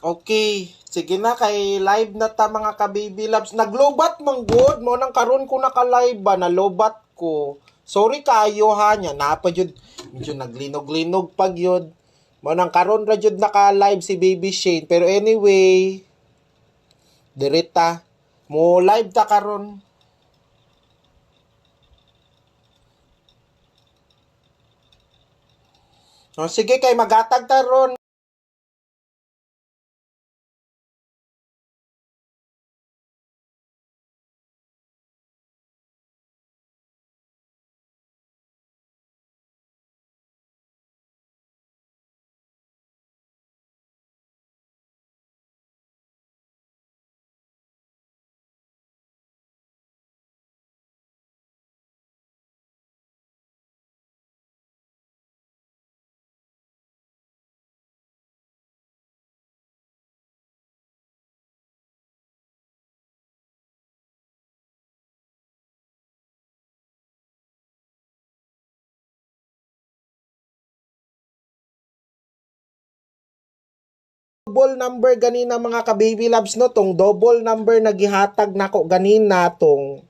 Okay, sige na kay live na ta mga ka-baby loves. Naglobat man good mo nang karon ko naka-live ba nalobat ko. Sorry kayo ha nya napa jud medyo naglinog-linog pag yun. Mo nang karon ra jud naka-live si Baby Shane pero anyway direta mo live ta karon. O sige kay magatag ta ron. Double number ganina mga ka-baby loves no tong double number na gihatag nako ganina tong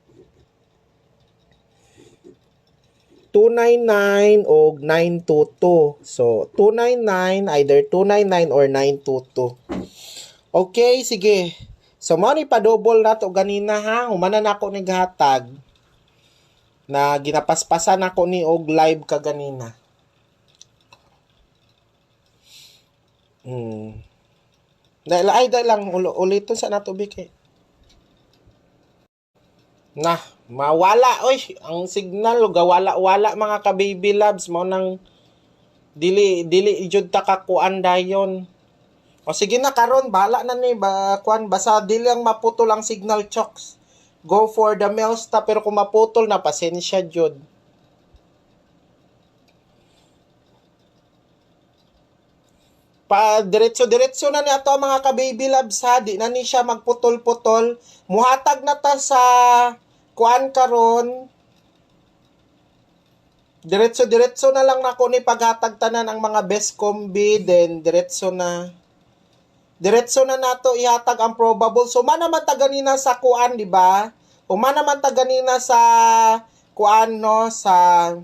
299 o 922. So 299 either 299 or 922. Okay, sige. So mo ni pa-double na to ganina ha. Humanan ako ni gihatag na ginapaspasan ako ni og live ka ganina. Dahil lang ulitin sa nato bikay. Nah, mawala oy ang signal gawala-wala mga ka-baby loves mo nang dili jud ta kakuan dayon. O sige na karon bahala na ni ba kuan basa dili lang maputol ang signal chokes. Go for the mails ta pero kung maputol na pasensya jud. Pa diretso na ni ato mga ka-baby loves ha, di na ni siya magputol-putol. Muhatag na ta sa kuan karon. Diretso na lang nako ni paghatag tanan ang mga best combi then diretso na nato ihatag ang probable. So man naman ta ganina sa kuan di ba? O man naman ta ganina sa kuan no sa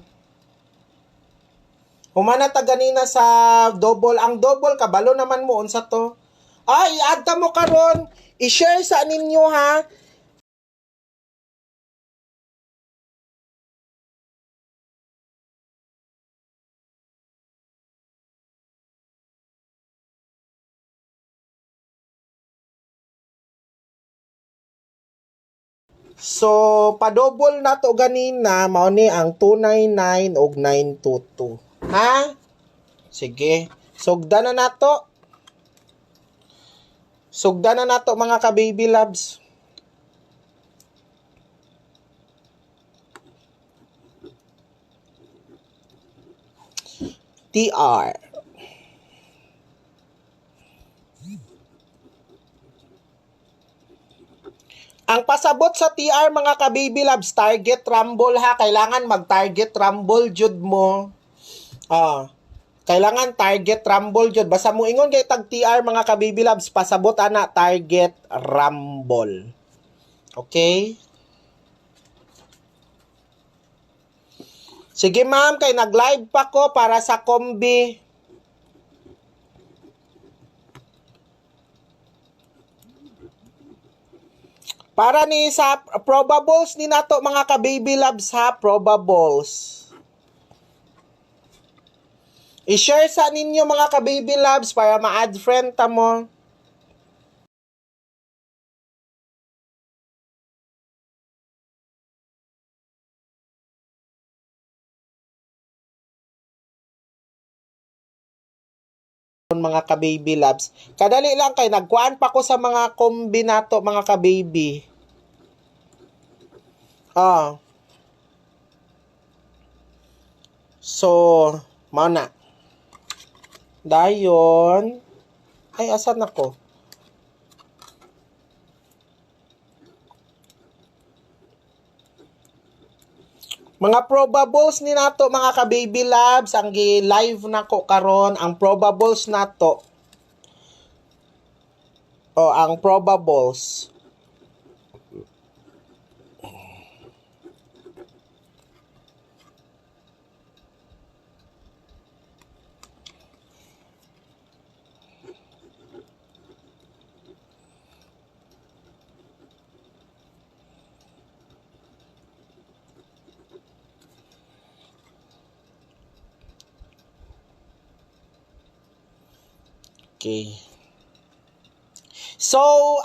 humana ta ganina sa double. Ang double kabalo naman mo unsa to? I-add ta mo karon. I-share sa ninyo ha. So, pa-double na to ganina, mao ni ang 299 og 922. Ha? Sige. Sugda na nato. Sugda na nato mga ka-baby loves. TR. Ang pasabot sa TR mga ka-baby loves, target rumble ha. Kailangan mag-target rumble jud mo. Kailangan target rumble jud. Basta mo ingon kay tag TR mga ka-baby loves, pasabot ana target rumble. Okay? Sige ma'am, kay nag-live pa ko para sa kombi. Para ni sa probables ni nato mga ka-baby loves ha, probables. I-share sa ninyo mga ka-baby loves para ma-add friend ta mo. Mga ka-baby loves. Kadali lang kay nagkuan pa ko sa mga kombinato mga ka-baby. So, mao na. Dayon. Ay, asan ako? Mga probables ni nato mga ka-baby loves, ang gi-live nako karon ang probables nato. O, ang probables. Okay. So,